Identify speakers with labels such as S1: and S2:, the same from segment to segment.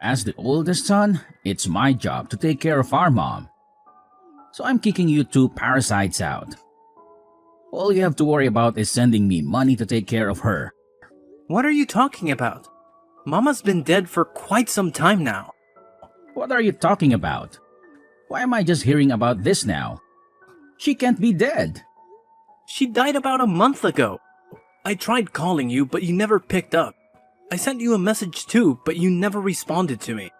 S1: As the oldest son, it's my job to take care of our mom. So I'm kicking you two parasites out. All you have to worry about is sending me money to take care of her.
S2: What are you talking about? Mama's been dead for quite some time now.
S1: What are you talking about? Why am I just hearing about this now? She can't be dead.
S2: She died about a month ago. I tried calling you, but you never picked up. I sent you a message too, but you never responded to me.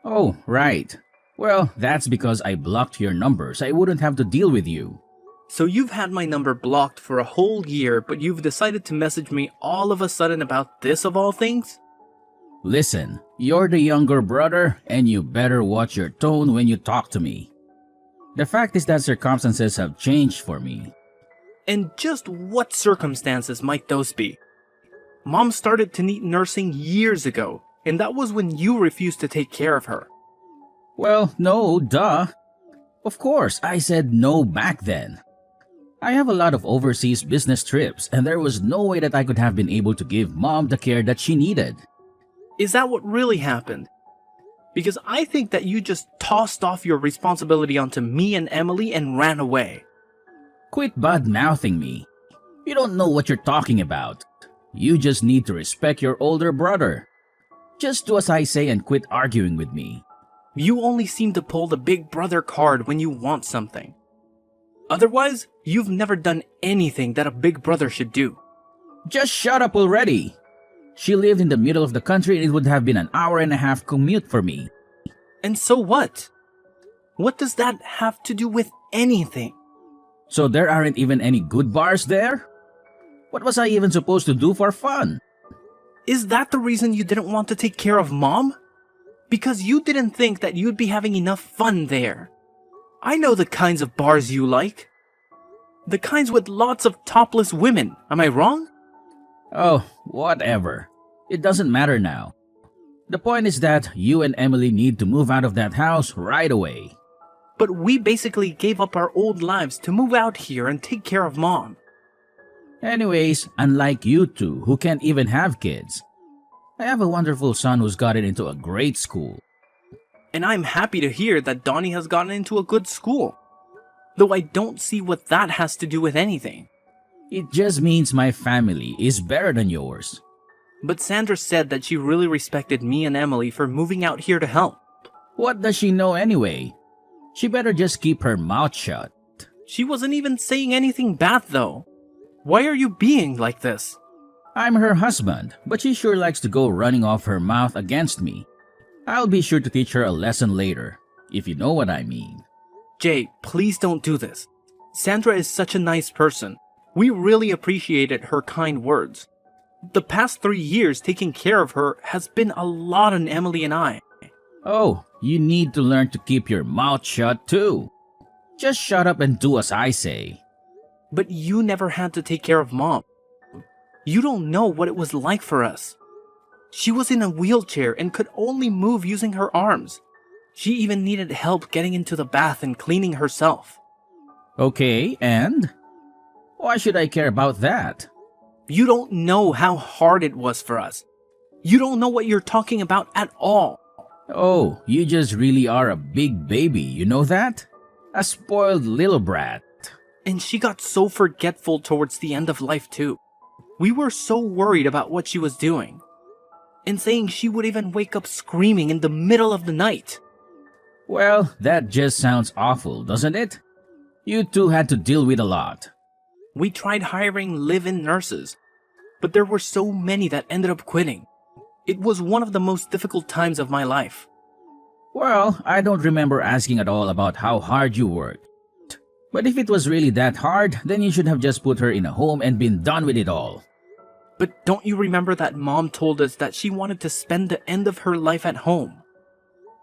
S1: Oh, right. Well, that's because I blocked your number so I wouldn't have to deal with you.
S2: So you've had my number blocked for a whole year, but you've decided to message me all of a sudden about this of all things?
S1: Listen, you're the younger brother and you better watch your tone when you talk to me. The fact is that circumstances have changed for me.
S2: And just what circumstances might those be? Mom started to need nursing years ago, and that was when you refused to take care of her.
S1: Well, no, duh. Of course, I said no back then. I have a lot of overseas business trips, and there was no way that I could have been able to give Mom the care that she needed.
S2: Is that what really happened? Because I think that you just tossed off your responsibility onto me and Emily and ran away.
S1: Quit bad-mouthing me. You don't know what you're talking about. You just need to respect your older brother. Just do as I say and quit arguing with me.
S2: You only seem to pull the big brother card when you want something. Otherwise, you've never done anything that a big brother should do.
S1: Just shut up already. She lived in the middle of the country and it would have been an hour-and-a-half commute for me.
S2: And so what? What does that have to do with anything?
S1: So there aren't even any good bars there? What was I even supposed to do for fun?
S2: Is that the reason you didn't want to take care of Mom? Because you didn't think that you'd be having enough fun there. I know the kinds of bars you like. The kinds with lots of topless women, am I wrong?
S1: Oh, whatever. It doesn't matter now. The point is that you and Emily need to move out of that house right away.
S2: But we basically gave up our old lives to move out here and take care of Mom.
S1: Anyways, unlike you two who can't even have kids, I have a wonderful son who's gotten into a great school.
S2: And I'm happy to hear that Donnie has gotten into a good school. Though I don't see what that has to do with anything.
S1: It just means my family is better than yours.
S2: But Sandra said that she really respected me and Emily for moving out here to help.
S1: What does she know anyway? She better just keep her mouth shut.
S2: She wasn't even saying anything bad though. Why are you being like this?
S1: I'm her husband, but she sure likes to go running off her mouth against me. I'll be sure to teach her a lesson later, if you know what I mean.
S2: Jay, please don't do this. Sandra is such a nice person. We really appreciated her kind words. The past 3 years taking care of her has been a lot on Emily and I.
S1: Oh, you need to learn to keep your mouth shut too. Just shut up and do as I say.
S2: But you never had to take care of Mom. You don't know what it was like for us. She was in a wheelchair and could only move using her arms. She even needed help getting into the bath and cleaning herself.
S1: Okay, and? Why should I care about that?
S2: You don't know how hard it was for us. You don't know what you're talking about at all.
S1: Oh, you just really are a big baby, you know that? A spoiled little brat.
S2: And she got so forgetful towards the end of life too. We were so worried about what she was doing. And saying she would even wake up screaming in the middle of the night.
S1: Well, that just sounds awful, doesn't it? You two had to deal with a lot.
S2: We tried hiring live-in nurses, but there were so many that ended up quitting. It was one of the most difficult times of my life.
S1: Well, I don't remember asking at all about how hard you worked. But if it was really that hard, then you should have just put her in a home and been done with it all.
S2: But don't you remember that Mom told us that she wanted to spend the end of her life at home?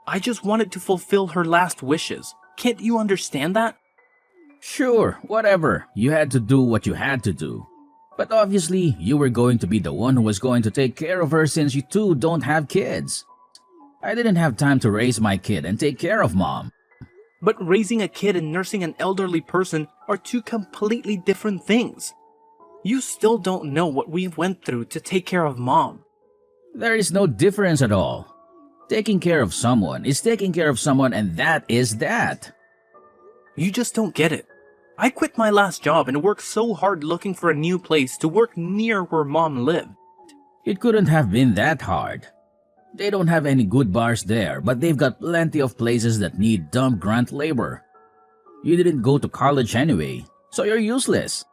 S2: I just wanted to fulfill her last wishes. Can't you understand that?
S1: Sure, whatever. You had to do what you had to do. But obviously, you were going to be the one who was going to take care of her since you two don't have kids. I didn't have time to raise my kid and take care of Mom.
S2: But raising a kid and nursing an elderly person are two completely different things. You still don't know what we went through to take care of Mom.
S1: There is no difference at all. Taking care of someone is taking care of someone, and that is that.
S2: You just don't get it. I quit my last job and worked so hard looking for a new place to work near where Mom lived.
S1: It couldn't have been that hard. They don't have any good bars there, but they've got plenty of places that need dumb grunt labor. You didn't go to college anyway, so you're useless.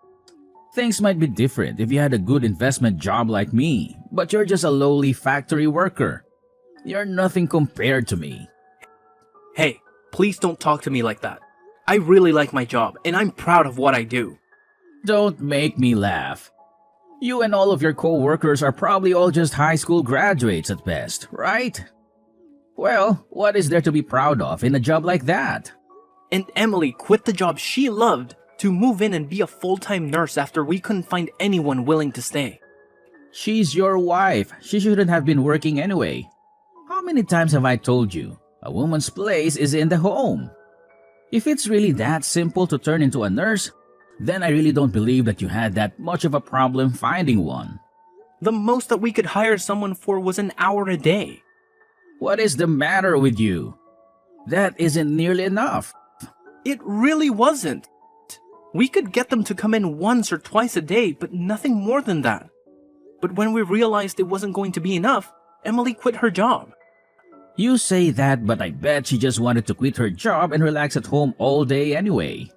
S1: Things might be different if you had a good investment job like me, but you're just a lowly factory worker. You're nothing compared to me.
S2: Hey, please don't talk to me like that. I really like my job, and I'm proud of what I do.
S1: Don't make me laugh. You and all of your co-workers are probably all just high school graduates at best, right? Well, what is there to be proud of in a job like that?
S2: And Emily quit the job she loved to move in and be a full-time nurse after we couldn't find anyone willing to stay.
S1: She's your wife. She shouldn't have been working anyway. How many times have I told you? A woman's place is in the home. If it's really that simple to turn into a nurse, then I really don't believe that you had that much of a problem finding one.
S2: The most that we could hire someone for was an hour a day.
S1: What is the matter with you? That isn't nearly enough.
S2: It really wasn't. We could get them to come in once or twice a day, but nothing more than that. But when we realized it wasn't going to be enough, Emily quit her job.
S1: You say that, but I bet she just wanted to quit her job and relax at home all day anyway.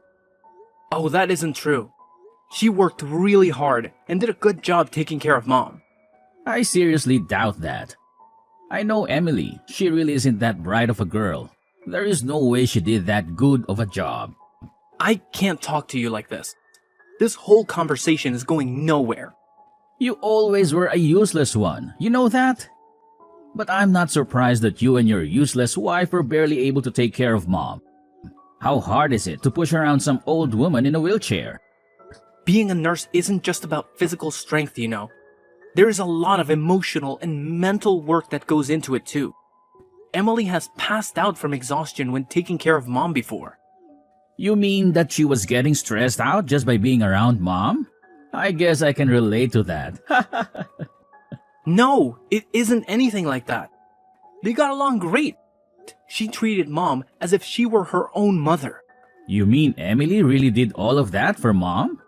S2: Oh, that isn't true. She worked really hard and did a good job taking care of Mom.
S1: I seriously doubt that. I know Emily. She really isn't that bright of a girl. There is no way she did that good of a job.
S2: I can't talk to you like this. This whole conversation is going nowhere.
S1: You always were a useless one, you know that? But I'm not surprised that you and your useless wife were barely able to take care of Mom. How hard is it to push around some old woman in a wheelchair?
S2: Being a nurse isn't just about physical strength, you know. There is a lot of emotional and mental work that goes into it too. Emily has passed out from exhaustion when taking care of Mom before.
S1: You mean that she was getting stressed out just by being around Mom? I guess I can relate to that.
S2: No, it isn't anything like that. They got along great. She treated Mom as if she were her own mother.
S1: You mean Emily really did all of that for Mom?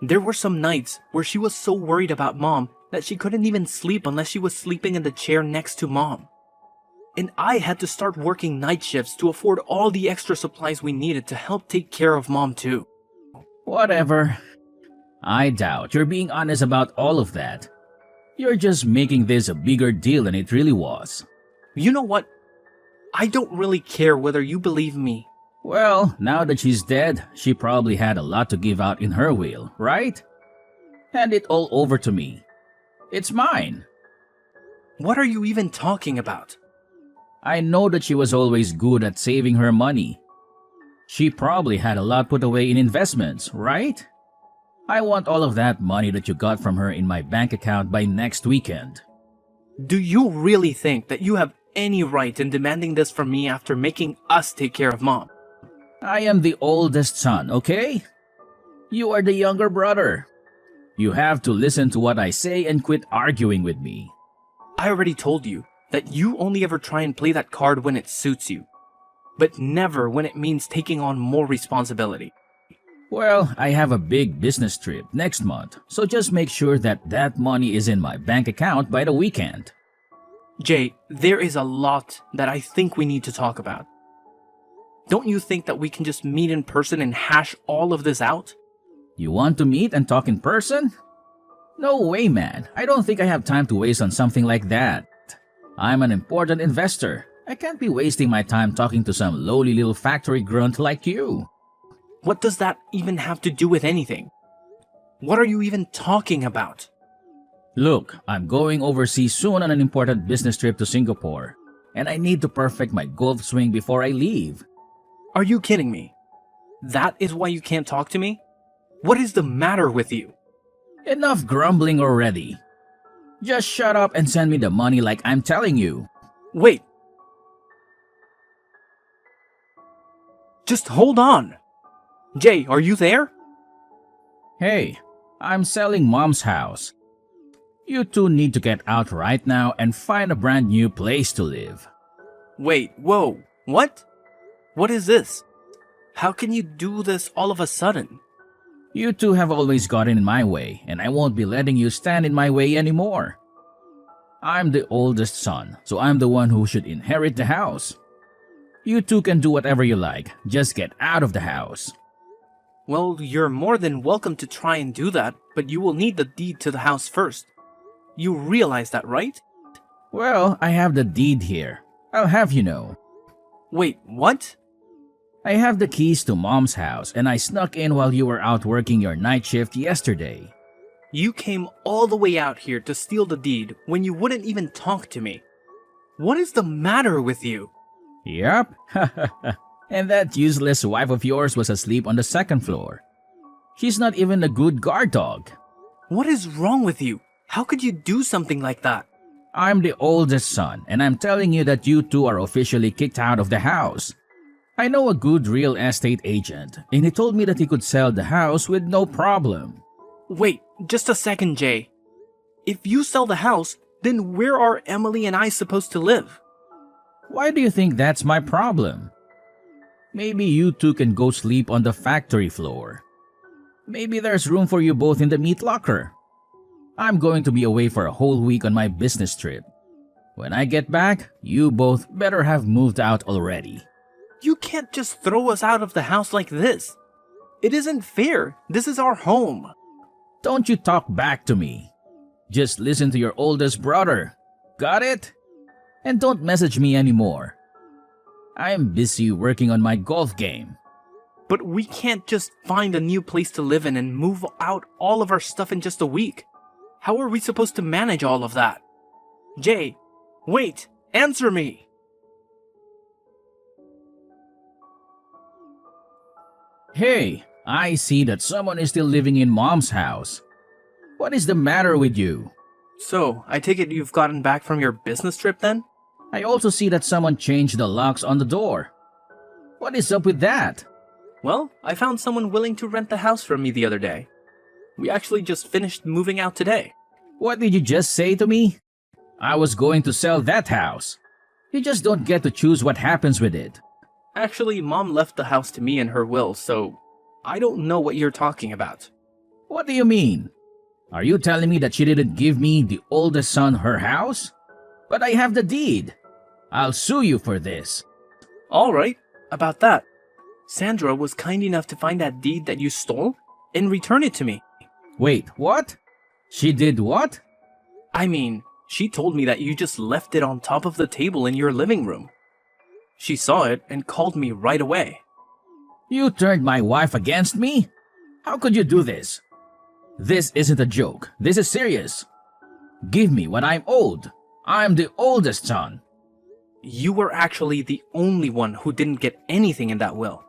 S2: There were some nights where she was so worried about Mom that she couldn't even sleep unless she was sleeping in the chair next to Mom. And I had to start working night shifts to afford all the extra supplies we needed to help take care of Mom too.
S1: Whatever. I doubt you're being honest about all of that. You're just making this a bigger deal than it really was.
S2: You know what? I don't really care whether you believe me.
S1: Well, now that she's dead, she probably had a lot to give out in her will, right? Hand it all over to me. It's mine.
S2: What are you even talking about?
S1: I know that she was always good at saving her money. She probably had a lot put away in investments, right? I want all of that money that you got from her in my bank account by next weekend.
S2: Do you really think that you have any right in demanding this from me after making us take care of Mom?
S1: I am the oldest son, okay? You are the younger brother. You have to listen to what I say and quit arguing with me.
S2: I already told you that you only ever try and play that card when it suits you, but never when it means taking on more responsibility.
S1: Well, I have a big business trip next month, so just make sure that that money is in my bank account by the weekend.
S2: Jay, there is a lot that I think we need to talk about. Don't you think that we can just meet in person and hash all of this out?
S1: You want to meet and talk in person? No way, man. I don't think I have time to waste on something like that. I'm an important investor. I can't be wasting my time talking to some lowly little factory grunt like you.
S2: What does that even have to do with anything? What are you even talking about?
S1: Look, I'm going overseas soon on an important business trip to Singapore, and I need to perfect my golf swing before I leave.
S2: Are you kidding me? That is why you can't talk to me? What is the matter with you?
S1: Enough grumbling already. Just shut up and send me the money like I'm telling you.
S2: Wait. Just hold on. Jay, are you there?
S1: Hey, I'm selling Mom's house. You two need to get out right now and find a brand new place to live.
S2: Wait, whoa, what? What is this? How can you do this all of a sudden?
S1: You two have always gotten in my way, and I won't be letting you stand in my way anymore. I'm the oldest son, so I'm the one who should inherit the house. You two can do whatever you like, just get out of the house.
S2: Well, you're more than welcome to try and do that, but you will need the deed to the house first. You realize that, right?
S1: Well, I have the deed here. I'll have you know.
S2: Wait, what?
S1: I have the keys to Mom's house, and I snuck in while you were out working your night shift yesterday.
S2: You came all the way out here to steal the deed when you wouldn't even talk to me. What is the matter with you?
S1: Yup. And that useless wife of yours was asleep on the second floor. She's not even a good guard dog.
S2: What is wrong with you? How could you do something like that?
S1: I'm the oldest son, and I'm telling you that you two are officially kicked out of the house. I know a good real estate agent, and he told me that he could sell the house with no problem.
S2: Wait, just a second, Jay. If you sell the house, then where are Emily and I supposed to live?
S1: Why do you think that's my problem? Maybe you two can go sleep on the factory floor. Maybe there's room for you both in the meat locker. I'm going to be away for a whole week on my business trip. When I get back, you both better have moved out already.
S2: You can't just throw us out of the house like this. It isn't fair. This is our home.
S1: Don't you talk back to me. Just listen to your oldest brother. Got it? And don't message me anymore. I'm busy working on my golf game.
S2: But we can't just find a new place to live in and move out all of our stuff in just a week. How are we supposed to manage all of that? Jay, wait, answer me.
S1: Hey, I see that someone is still living in Mom's house. What is the matter with you?
S2: So, I take it you've gotten back from your business trip then?
S1: I also see that someone changed the locks on the door. What is up with that?
S2: Well, I found someone willing to rent the house from me the other day. We actually just finished moving out today.
S1: What did you just say to me? I was going to sell that house. You just don't get to choose what happens with it.
S2: Actually, Mom left the house to me in her will, so I don't know what you're talking about.
S1: What do you mean? Are you telling me that she didn't give me, the oldest son, her house? But I have the deed. I'll sue you for this.
S2: Alright, about that. Sandra was kind enough to find that deed that you stole and return it to me.
S1: Wait, what? She did what?
S2: I mean, she told me that you just left it on top of the table in your living room. She saw it and called me right away.
S1: You turned my wife against me? How could you do this? This isn't a joke. This is serious. Give me what I'm owed. I'm the oldest son.
S2: You were actually the only one who didn't get anything in that will.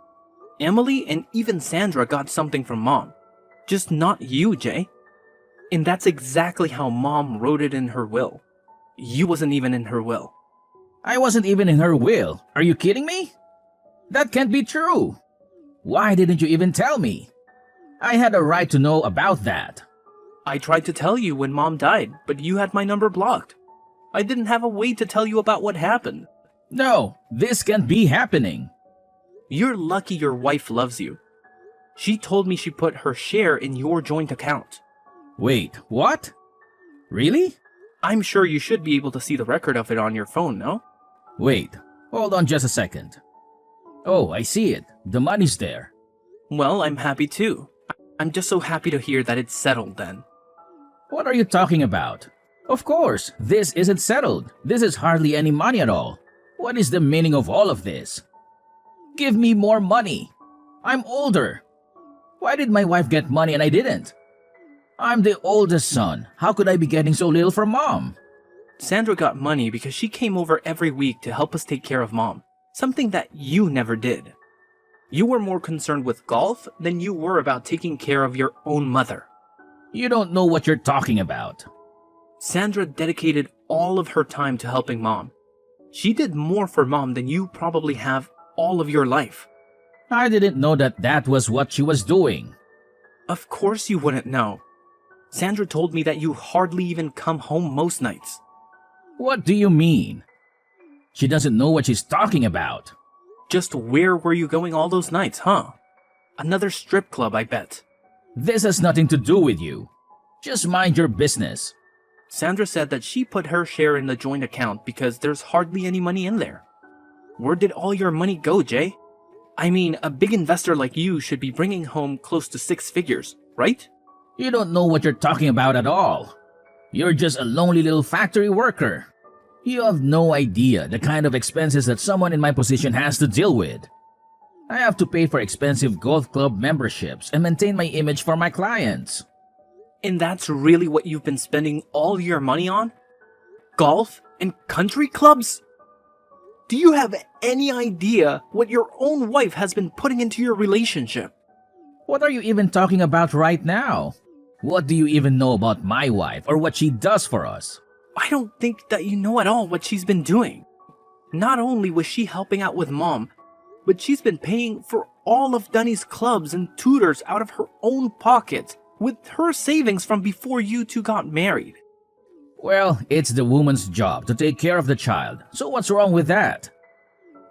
S2: Emily and even Sandra got something from Mom. Just not you, Jay. And that's exactly how Mom wrote it in her will. You wasn't even in her will.
S1: I wasn't even in her will. Are you kidding me? That can't be true. Why didn't you even tell me? I had a right to know about that.
S2: I tried to tell you when Mom died, but you had my number blocked. I didn't have a way to tell you about what happened.
S1: No, this can't be happening.
S2: You're lucky your wife loves you. She told me she put her share in your joint account.
S1: Wait, what? Really?
S2: I'm sure you should be able to see the record of it on your phone, no?
S1: Wait, hold on just a second. Oh, I see it. The money's there.
S2: Well, I'm happy too. I'm just so happy to hear that it's settled then.
S1: What are you talking about? Of course, this isn't settled. This is hardly any money at all. What is the meaning of all of this? Give me more money. I'm older. Why did my wife get money and I didn't? I'm the oldest son. How could I be getting so little from Mom?
S2: Sandra got money because she came over every week to help us take care of Mom. Something that you never did. You were more concerned with golf than you were about taking care of your own mother.
S1: You don't know what you're talking about.
S2: Sandra dedicated all of her time to helping Mom. She did more for Mom than you probably have all of your life.
S1: I didn't know that that was what she was doing.
S2: Of course you wouldn't know. Sandra told me that you hardly even come home most nights.
S1: What do you mean? She doesn't know what she's talking about.
S2: Just where were you going all those nights, huh? Another strip club, I bet.
S1: This has nothing to do with you. Just mind your business.
S2: Sandra said that she put her share in the joint account because there's hardly any money in there. Where did all your money go, Jay? I mean, a big investor like you should be bringing home close to 6 figures, right?
S1: You don't know what you're talking about at all. You're just a lonely little factory worker. You have no idea the kind of expenses that someone in my position has to deal with. I have to pay for expensive golf club memberships and maintain my image for my clients.
S2: And that's really what you've been spending all your money on? Golf and country clubs? Do you have any idea what your own wife has been putting into your relationship?
S1: What are you even talking about right now? What do you even know about my wife or what she does for us?
S2: I don't think that you know at all what she's been doing. Not only was she helping out with Mom, but she's been paying for all of Dunny's clubs and tutors out of her own pocket with her savings from before you two got married.
S1: Well, it's the woman's job to take care of the child, so what's wrong with that?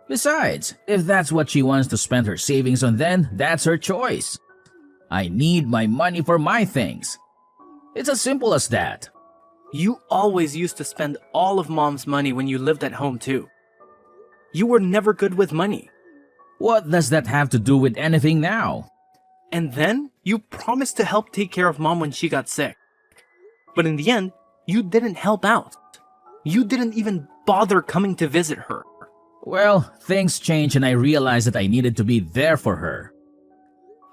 S1: Besides, if that's what she wants to spend her savings on, then that's her choice. I need my money for my things. It's as simple as that.
S2: You always used to spend all of Mom's money when you lived at home too. You were never good with money.
S1: What does that have to do with anything now?
S2: And then you promised to help take care of Mom when she got sick. But in the end, you didn't help out. You didn't even bother coming to visit her.
S1: Well, things changed and I realized that I needed to be there for her.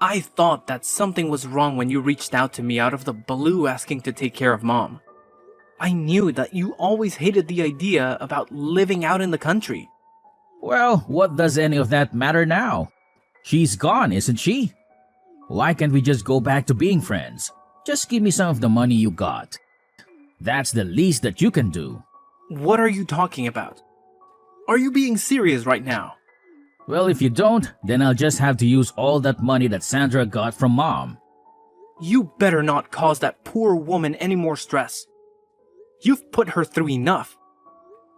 S2: I thought that something was wrong when you reached out to me out of the blue asking to take care of Mom. I knew that you always hated the idea about living out in the country.
S1: Well, what does any of that matter now? She's gone, isn't she? Why can't we just go back to being friends? Just give me some of the money you got. That's the least that you can do.
S2: What are you talking about? Are you being serious right now?
S1: Well, if you don't, then I'll just have to use all that money that Sandra got from Mom.
S2: You better not cause that poor woman any more stress. You've put her through enough.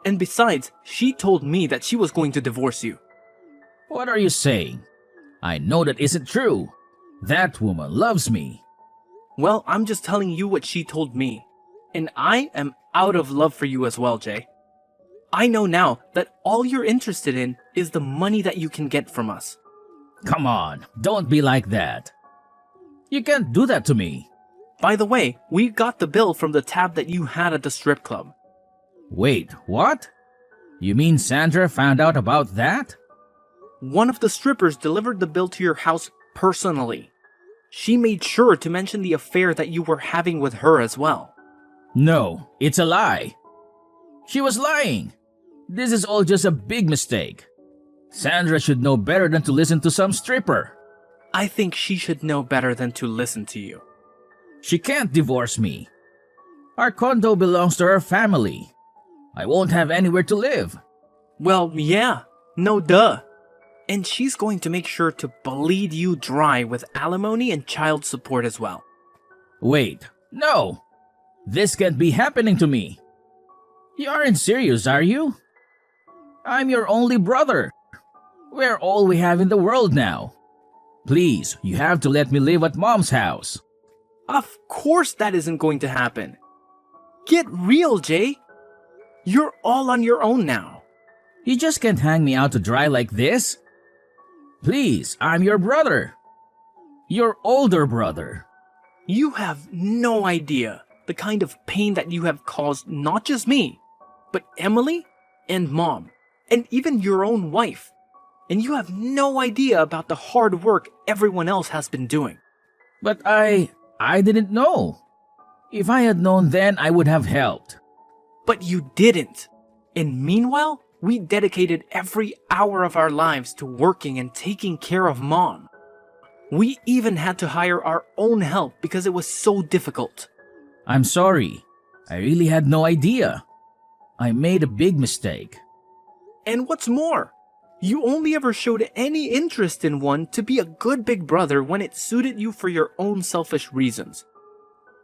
S2: And besides, she told me that she was going to divorce you.
S1: What are you saying? I know that isn't true. That woman loves me.
S2: Well, I'm just telling you what she told me. And I am out of love for you as well, Jay. I know now that all you're interested in is the money that you can get from us.
S1: Come on, don't be like that. You can't do that to me.
S2: By the way, we got the bill from the tab that you had at the strip club.
S1: Wait, what? You mean Sandra found out about that?
S2: One of the strippers delivered the bill to your house personally. She made sure to mention the affair that you were having with her as well.
S1: No, it's a lie. She was lying. This is all just a big mistake. Sandra should know better than to listen to some stripper.
S2: I think she should know better than to listen to you.
S1: She can't divorce me. Our condo belongs to her family. I won't have anywhere to live.
S2: Well, yeah, no duh. And she's going to make sure to bleed you dry with alimony and child support as well.
S1: Wait, no. This can't be happening to me. You aren't serious, are you? I'm your only brother. We're all we have in the world now. Please, you have to let me live at Mom's house.
S2: Of course that isn't going to happen. Get real, Jay. You're all on your own now.
S1: You just can't hang me out to dry like this. Please, I'm your brother. Your older brother.
S2: You have no idea the kind of pain that you have caused not just me, but Emily and Mom, and even your own wife. And you have no idea about the hard work everyone else has been doing.
S1: But I didn't know. If I had known then, I would have helped.
S2: But you didn't. And meanwhile, we dedicated every hour of our lives to working and taking care of Mom. We even had to hire our own help because it was so difficult.
S1: I'm sorry. I really had no idea. I made a big mistake.
S2: And what's more, you only ever showed any interest in one to be a good big brother when it suited you for your own selfish reasons.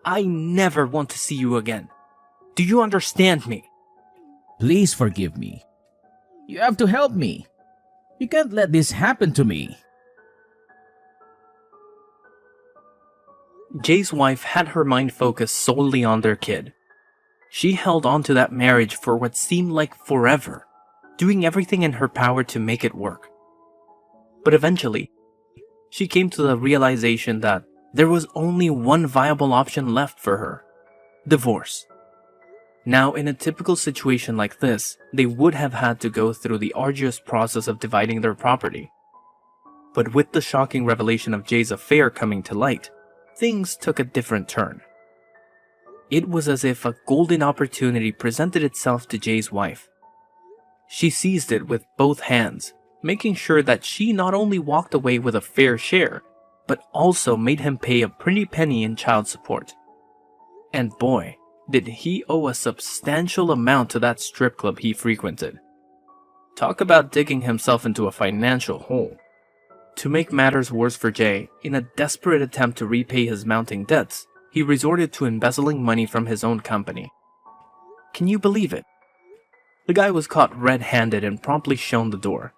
S2: I never want to see you again. Do you understand me?
S1: Please forgive me. You have to help me. You can't let this happen to me.
S2: Jay's wife had her mind focused solely on their kid. She held on to that marriage for what seemed like forever, doing everything in her power to make it work. But eventually, she came to the realization that there was only one viable option left for her: divorce. Now, in a typical situation like this, they would have had to go through the arduous process of dividing their property. But with the shocking revelation of Jay's affair coming to light, things took a different turn. It was as if a golden opportunity presented itself to Jay's wife. She seized it with both hands, making sure that she not only walked away with a fair share, but also made him pay a pretty penny in child support. And boy, did he owe a substantial amount to that strip club he frequented. Talk about digging himself into a financial hole. To make matters worse for Jay, in a desperate attempt to repay his mounting debts, he resorted to embezzling money from his own company. Can you believe it? The guy was caught red-handed and promptly shown the door.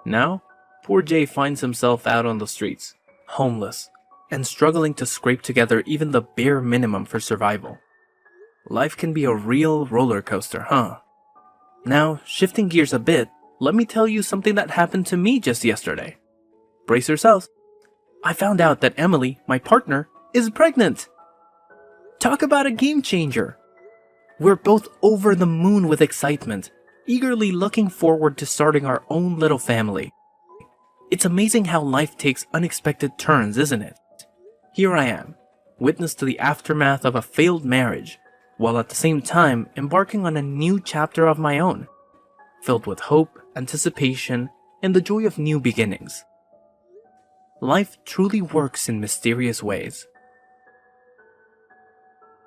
S2: Now, poor Jay finds himself out on the streets, homeless, and struggling to scrape together even the bare minimum for survival. Life can be a real roller coaster, huh? Now, shifting gears a bit, let me tell you something that happened to me just yesterday. Brace yourselves. I found out that Emily, my partner, is pregnant. Talk about a game changer. We're both over the moon with excitement, eagerly looking forward to starting our own little family. It's amazing how life takes unexpected turns, isn't it? Here I am, witness to the aftermath of a failed marriage, while at the same time embarking on a new chapter of my own, filled with hope, anticipation, and the joy of new beginnings. Life truly works in mysterious ways.